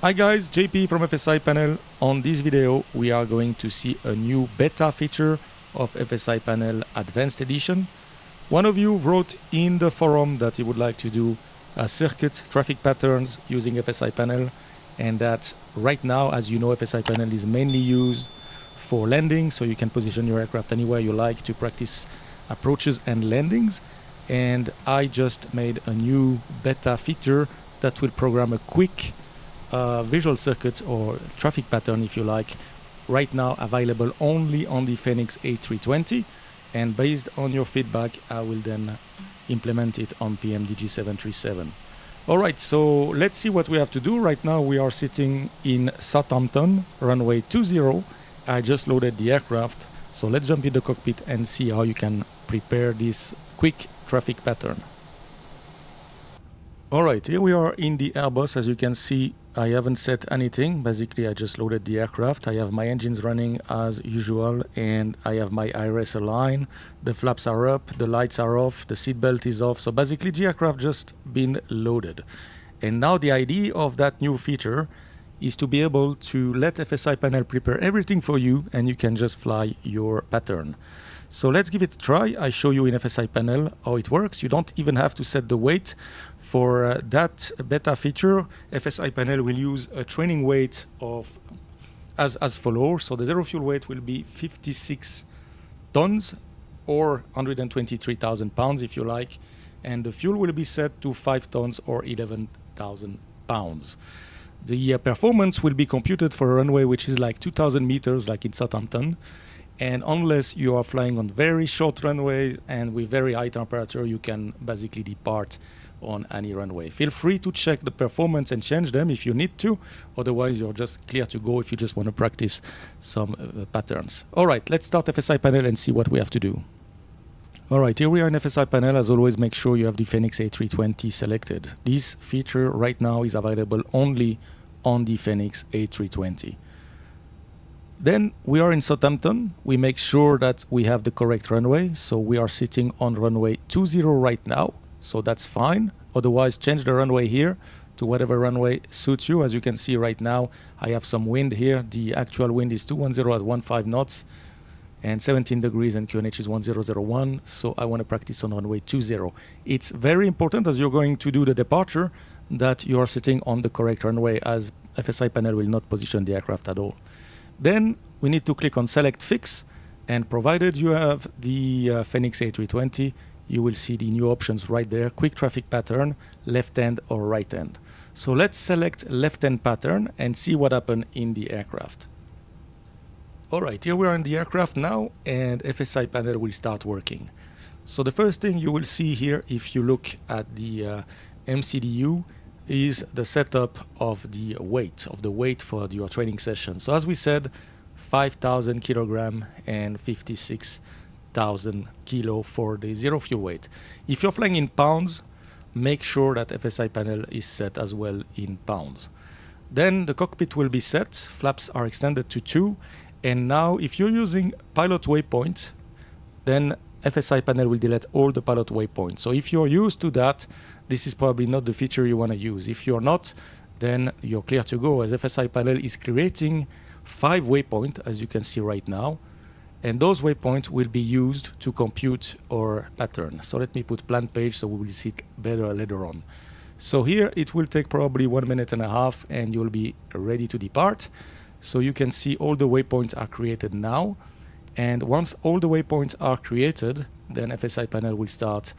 Hi guys, JP from FSiPanel. On this video we are going to see a new beta feature of FSiPanel Advanced Edition. One of you wrote in the forum that he would like to do circuit traffic patterns using FSiPanel, and that right now, as you know, FSiPanel is mainly used for landing, so you can position your aircraft anywhere you like to practice approaches and landings. And I just made a new beta feature that will program a quick visual circuit or traffic pattern, if you like, right now available only on the Fenix A320, and based on your feedback I will then implement it on PMDG 737. Alright, so let's see what we have to do. Right now we are sitting in Southampton, runway 20. I just loaded the aircraft, so let's jump in the cockpit and see how you can prepare this quick traffic pattern. Alright, here we are in the Airbus. As you can see, I haven't set anything. Basically, I just loaded the aircraft. I have my engines running as usual, and I have my IRS aligned. The flaps are up, the lights are off, the seatbelt is off. So basically, the aircraft just been loaded. And now the idea of that new feature is to be able to let FSiPanel prepare everything for you, and you can just fly your pattern. So let's give it a try. I show you in FSiPanel how it works. You don't even have to set the weight. For that beta feature, FSiPanel will use a training weight of as follows. So the zero fuel weight will be 56 tons or 123,000 pounds if you like, and the fuel will be set to 5 tons or 11,000 pounds. The performance will be computed for a runway which is like 2,000 meters, like in Southampton. And unless you are flying on very short runway and with very high temperature, you can basically depart on any runway. Feel free to check the performance and change them if you need to. Otherwise, you're just clear to go if you just want to practice some patterns. All right, let's start FSiPanel and see what we have to do. All right, here we are in FSiPanel. As always, make sure you have the Fenix A320 selected. This feature right now is available only on the Fenix A320. Then we are in Southampton. We make sure that we have the correct runway. So we are sitting on runway 20 right now. So that's fine. Otherwise, change the runway here to whatever runway suits you. As you can see right now, I have some wind here. The actual wind is 210 at 15 knots and 17 degrees, and QNH is 1001. So I want to practice on runway 20. It's very important as you're going to do the departure that you are sitting on the correct runway, as FSiPanel will not position the aircraft at all. Then we need to click on Select Fix, and provided you have the Fenix A320, you will see the new options right there: quick traffic pattern, left hand or right hand. So let's select left hand pattern and see what happened in the aircraft. Alright, here we are in the aircraft now, and FSiPanel will start working. So the first thing you will see here, if you look at the MCDU, is the setup of the weight for your training session. So as we said, 5,000 kilogram and 56,000 kilo for the zero fuel weight. If you're flying in pounds, make sure that FSiPanel is set as well in pounds. Then the cockpit will be set, flaps are extended to 2, and now if you're using pilot waypoint, then FSiPanel will delete all the pilot waypoints. So if you're used to that, this is probably not the feature you want to use. If you're not, then you're clear to go, as FSiPanel is creating 5 waypoints, as you can see right now, and those waypoints will be used to compute our pattern. So let me put plan page so we will see it better later on. So here it will take probably 1.5 minutes and you'll be ready to depart. So you can see all the waypoints are created now. And once all the waypoints are created, then FSiPanel will start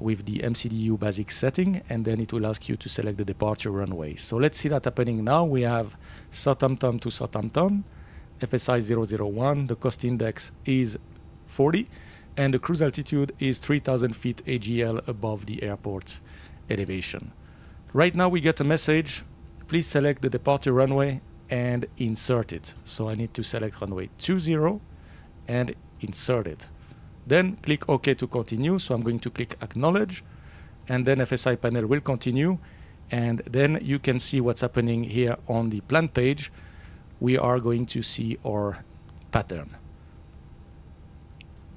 with the MCDU basic setting, and then it will ask you to select the departure runway. So let's see that happening now. We have Southampton to Southampton, FSI 001, the cost index is 40, and the cruise altitude is 3,000 feet AGL above the airport elevation. Right now we get a message: please select the departure runway and insert it. So I need to select runway 20 and insert it. Then click OK to continue. So I'm going to click Acknowledge, and then FSiPanel will continue. And then you can see what's happening here on the plan page. We are going to see our pattern.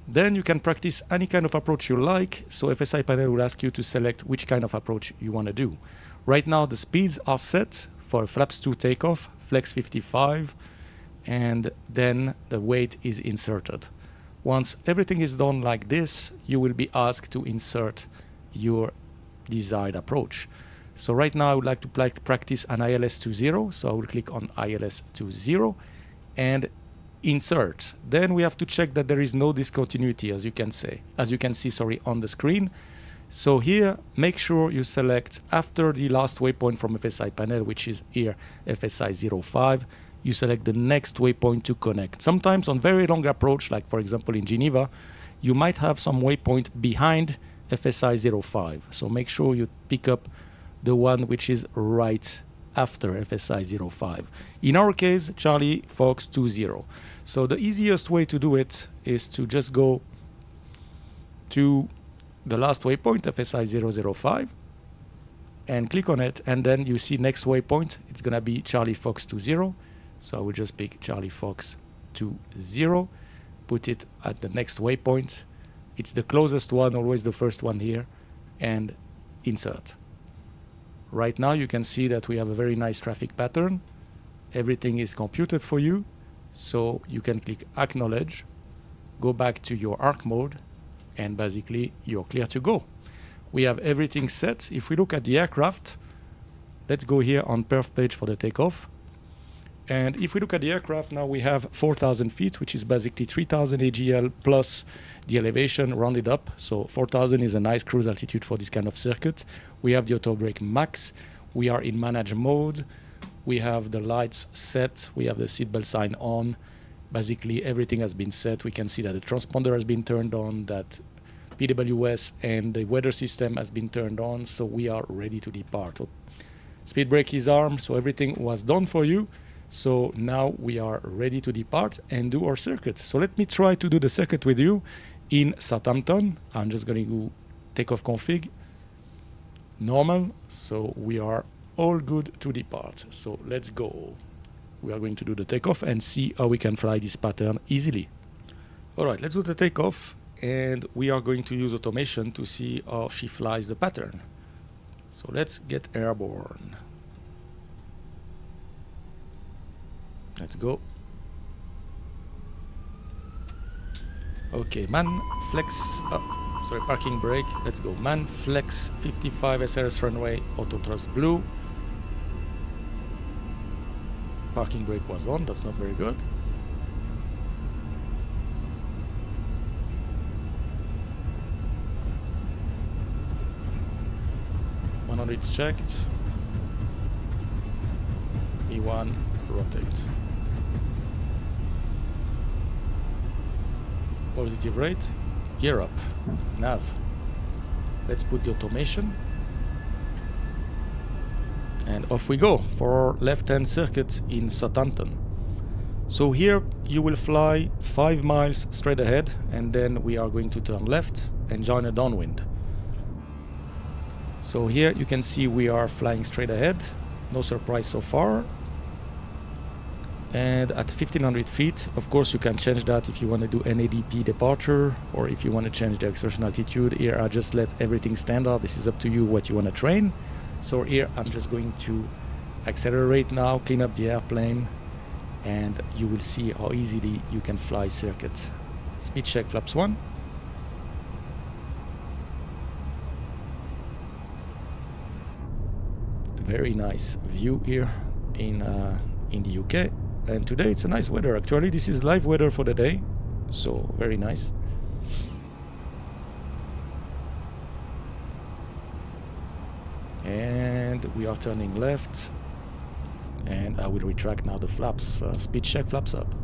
Then you can practice any kind of approach you like. So FSiPanel will ask you to select which kind of approach you want to do. Right now the speeds are set for flaps 2 takeoff, flex 55, and then the weight is inserted. Once everything is done like this, you will be asked to insert your desired approach. So right now I would like to practice an ILS to 0, so I will click on ILS to 0 and insert. Then we have to check that there is no discontinuity, as you can see on the screen. So here, make sure you select after the last waypoint from FSiPanel, which is here FSI 05, you select the next waypoint to connect. Sometimes on very long approach, like for example in Geneva, you might have some waypoint behind FSI 05. So make sure you pick up the one which is right after FSI 05. In our case, Charlie Fox 20. So the easiest way to do it is to just go to the last waypoint, FSI 005, and click on it, and then you see next waypoint, it's gonna be Charlie Fox 20. So I will just pick Charlie Fox 20, put it at the next waypoint. It's the closest one, always the first one here, and insert. Right now you can see that we have a very nice traffic pattern. Everything is computed for you. So you can click acknowledge, go back to your arc mode, and basically you're clear to go. We have everything set. If we look at the aircraft, let's go here on perf page for the takeoff. And if we look at the aircraft now, we have 4,000 feet, which is basically 3,000 AGL plus the elevation rounded up. So 4,000 is a nice cruise altitude for this kind of circuit. We have the auto brake max. We are in manage mode. We have the lights set. We have the seatbelt sign on. Basically, everything has been set. We can see that the transponder has been turned on, that PWS and the weather system has been turned on. So we are ready to depart. Speed brake is armed, so everything was done for you. So now we are ready to depart and do our circuit. So let me try to do the circuit with you in Southampton. I'm just going to go takeoff config, normal. So we are all good to depart. So let's go. We are going to do the takeoff and see how we can fly this pattern easily. All right, let's do the takeoff, and we are going to use automation to see how she flies the pattern. So let's get airborne. Let's go. Okay, man flex up. Sorry, parking brake. Let's go. Man flex 55 SRS runway, auto thrust blue. Parking brake was on. That's not very good. It's checked. E1 rotate. Positive rate. Gear up. Nav. Let's put the automation. And off we go for our left-hand circuit in Southampton. So here you will fly 5 miles straight ahead, and then we are going to turn left and join a downwind. So here you can see we are flying straight ahead, no surprise so far. And at 1500 feet, of course you can change that if you want to do NADP departure, or if you want to change the acceleration altitude. Here I just let everything standard. This is up to you what you want to train. So here I'm just going to accelerate now, clean up the airplane, and you will see how easily you can fly circuit. Speed check flaps 1. Very nice view here in the UK, and today it's a nice weather. Actually, this is live weather for the day, so very nice. And we are turning left, and I will retract now the flaps. Speed check flaps up.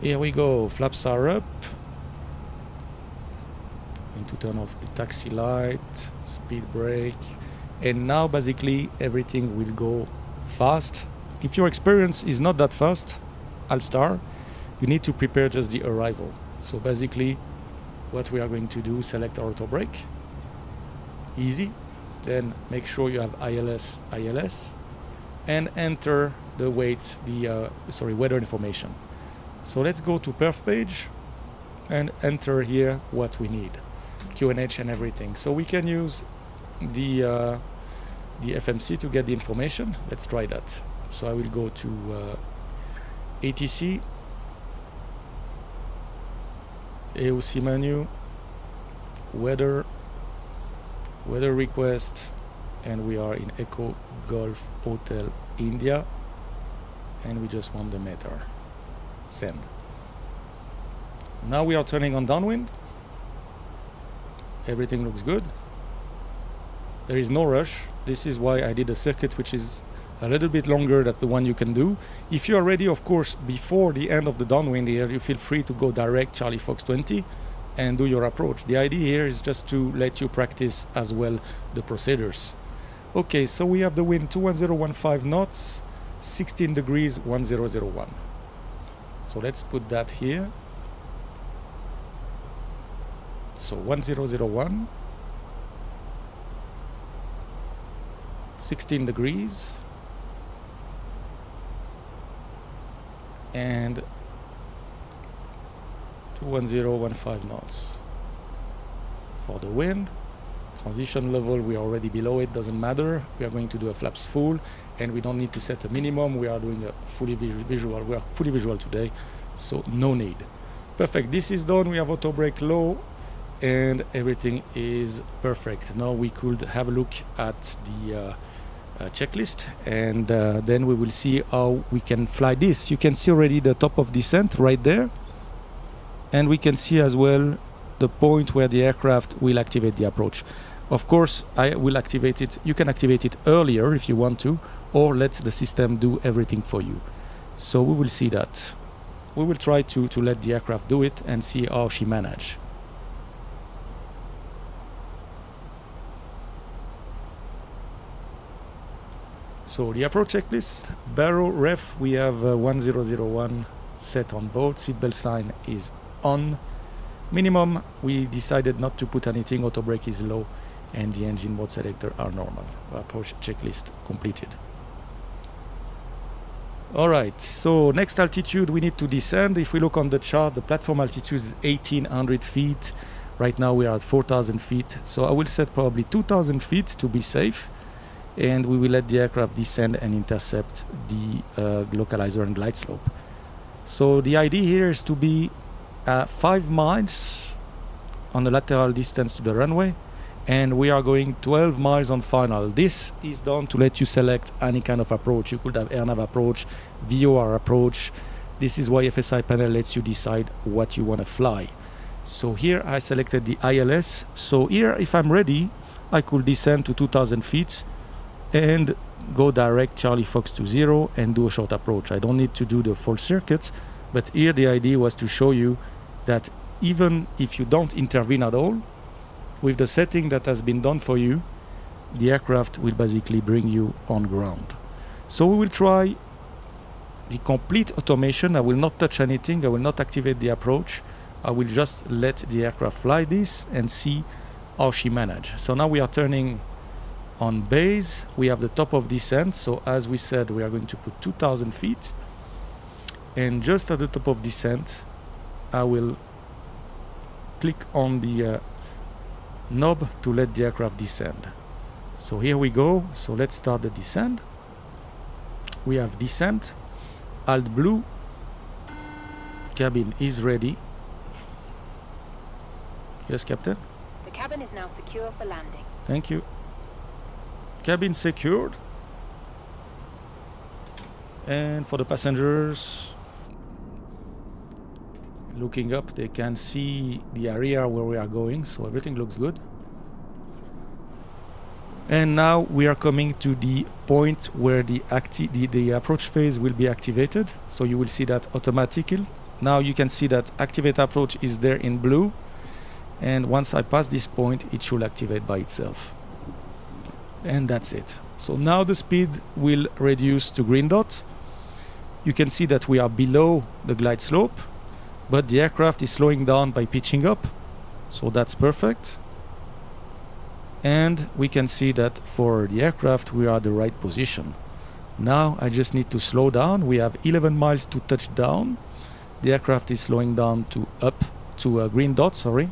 Here we go, flaps are up. To turn off the taxi light, speed brake, and now basically everything will go fast. If your experience is not that fast, All-Star, you need to prepare just the arrival. So basically what we are going to do, select our auto brake, easy, then make sure you have ILS, and enter the weight, weather information. So let's go to perf page and enter here what we need. QNH and everything. So we can use the FMC to get the information. Let's try that. So I will go to ATC, AOC menu, weather request, and we are in Echo Golf Hotel India, and we just want the METAR. Send. Now we are turning on downwind. Everything looks good. There is no rush. This is why I did a circuit which is a little bit longer than the one you can do. If you are ready, of course, before the end of the downwind here, you feel free to go direct Charlie Fox 20 and do your approach. The idea here is just to let you practice as well the procedures. Okay, so we have the wind 21015 knots, 16 degrees, 1001. So let's put that here. So 1001, 16 degrees, and 21015 knots. For the wind, transition level, we are already below it, doesn't matter. We are going to do a flaps full, and we don't need to set a minimum. We are doing a fully visual. We are fully visual today, so no need. Perfect. This is done. We have auto brake low, and everything is perfect. Now we could have a look at the checklist, and then we will see how we can fly this. You can see already the top of descent right there, and we can see as well the point where the aircraft will activate the approach. Of course, I will activate it. You can activate it earlier if you want to, or let the system do everything for you. So we will see that. We will try to let the aircraft do it and see how she manages. So the approach checklist, Barrow ref, we have 1001 set on board, seatbelt sign is on. Minimum, we decided not to put anything, auto brake is low, and the engine mode selector are normal. Approach checklist completed. Alright, so next altitude we need to descend. If we look on the chart, the platform altitude is 1800 feet. Right now we are at 4000 feet, so I will set probably 2000 feet to be safe, and we will let the aircraft descend and intercept the localizer and glide slope. So the idea here is to be 5 miles on the lateral distance to the runway, and we are going 12 miles on final. This is done to let you select any kind of approach. You could have AirNav approach, VOR approach. This is why FSiPanel lets you decide what you want to fly. So here I selected the ILS. So here, if I'm ready, I could descend to 2000 feet and go direct Charlie Fox to 0 and do a short approach. I don't need to do the full circuit, but here the idea was to show you that even if you don't intervene at all, with the setting that has been done for you, the aircraft will basically bring you on ground. So we will try the complete automation. I will not touch anything. I will not activate the approach. I will just let the aircraft fly this and see how she manages. So now we are turning on base. We have the top of descent. So as we said, we are going to put 2000 feet. And just at the top of descent, I will click on the knob to let the aircraft descend. So here we go. So let's start the descent. We have descent, alt blue, cabin is ready. Yes, Captain? The cabin is now secure for landing. Thank you. Cabin secured. And for the passengers, looking up, they can see the area where we are going, so everything looks good. And now we are coming to the point where the approach phase will be activated. So you will see that automatically. Now you can see that activate approach is there in blue, and once I pass this point, it should activate by itself. And that's it. So now the speed will reduce to green dot. You can see that we are below the glide slope, but the aircraft is slowing down by pitching up, so that's perfect. And we can see that for the aircraft we are at the right position. Now I just need to slow down. We have 11 miles to touch down. The aircraft is slowing down to up to a green dot, sorry.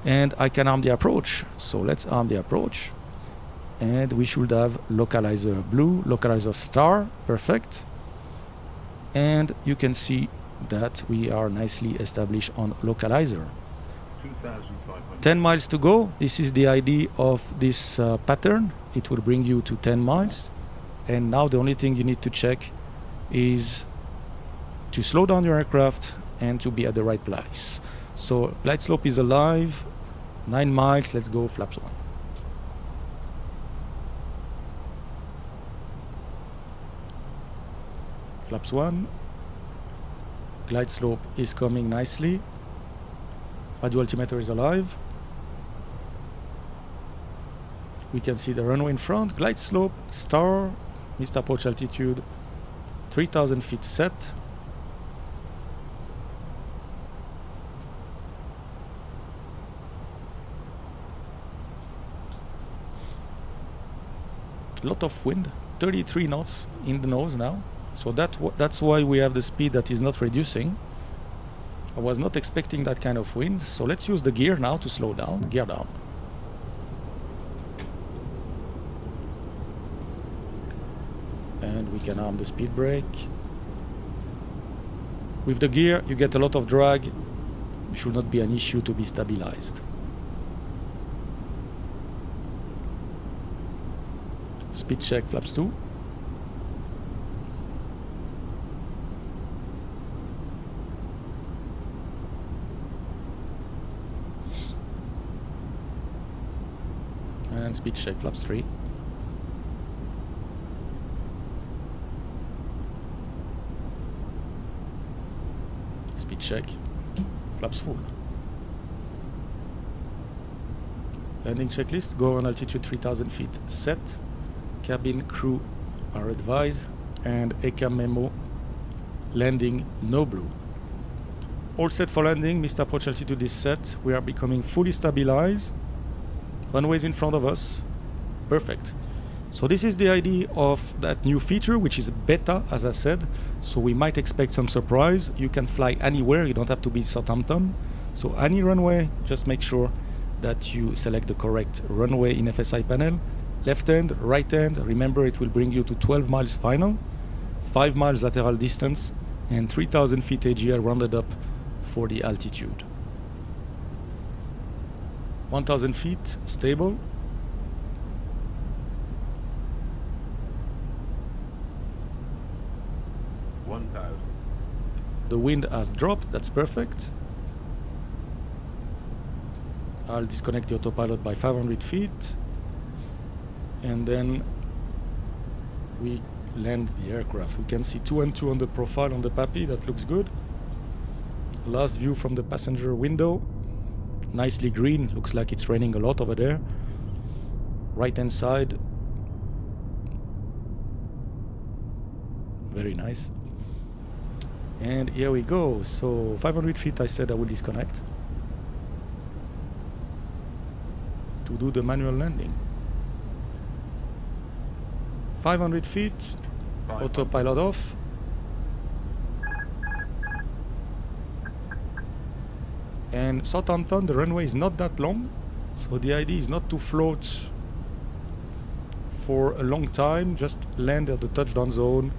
And I can arm the approach. So let's arm the approach. And we should have localizer blue, localizer star, perfect. And you can see that we are nicely established on localizer. 10 miles to go. This is the ID of this pattern. It will bring you to 10 miles. And now the only thing you need to check is to slow down your aircraft and to be at the right place. So glide slope is alive. 9 miles. Let's go flaps 1. Flaps 1. Glide slope is coming nicely. Radio altimeter is alive. We can see the runway in front. Glide slope, star, missed approach altitude, 3,000 feet set. Lot of wind, 33 knots in the nose now. So that's why we have the speed that is not reducing. I was not expecting that kind of wind. So let's use the gear now to slow down. Gear down. And we can arm the speed brake. With the gear, you get a lot of drag. It should not be an issue to be stabilized. Speed check, flaps 2. And speed check, flaps 3. Speed check, flaps full. Landing checklist, go on altitude 3,000 feet set. Cabin crew are advised, and ECA memo, landing no blue. All set for landing, missed approach altitude is set. We are becoming fully stabilized. Runways in front of us. Perfect. So this is the idea of that new feature, which is beta, as I said. So we might expect some surprise. You can fly anywhere. You don't have to be Southampton. So any runway, just make sure that you select the correct runway in FSiPanel. Left hand, right hand. Remember, it will bring you to 12 miles final, 5 miles lateral distance, and 3,000 feet AGL rounded up for the altitude. 1,000 feet, stable. The wind has dropped, that's perfect. I'll disconnect the autopilot by 500 feet. And then we land the aircraft. We can see 2 and 2 on the profile on the PAPI, that looks good. Last view from the passenger window. Nicely green, looks like it's raining a lot over there. Right hand side. Very nice. And here we go. So 500 feet I said I will disconnect to do the manual landing. 500 feet, autopilot off. And Southampton, the runway is not that long, so the idea is not to float for a long time, just land at the touchdown zone,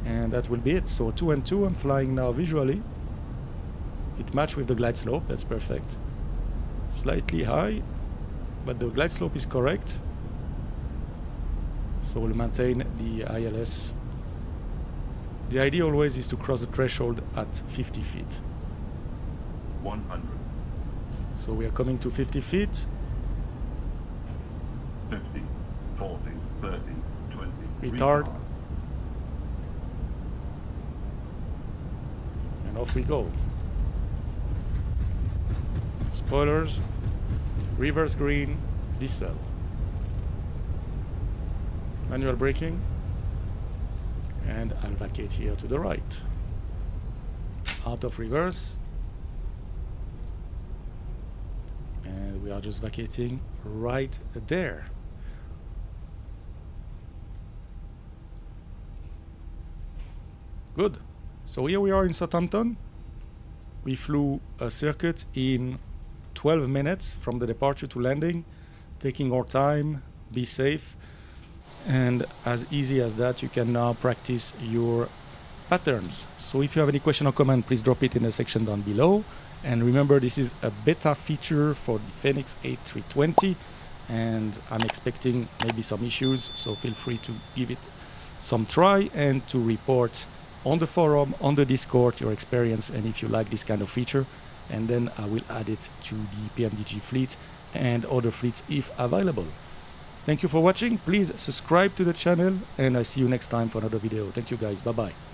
and that will be it. So 2 and 2, I'm flying now visually. It matched with the glide slope, that's perfect. Slightly high, but the glide slope is correct. So we'll maintain the ILS. The idea always is to cross the threshold at 50 feet. 100. So we are coming to 50 feet. 50, 40, 30, 20. Retard. And off we go. Spoilers. Reverse green. Diesel. Manual braking. And I'll vacate here to the right. Out of reverse. And we are just vacating right there. Good. So here we are in Southampton. We flew a circuit in 12 minutes from the departure to landing, taking our time, be safe, and as easy as that, you can now practice your patterns. So if you have any question or comment, please drop it in the section down below. And remember, this is a beta feature for the Fenix A320, and I'm expecting maybe some issues, so feel free to give it some try and to report on the forum, on the Discord, your experience, and if you like this kind of feature, and then I will add it to the PMDG fleet and other fleets if available. Thank you for watching. Please subscribe to the channel, and I see you next time for another video. Thank you guys. Bye bye.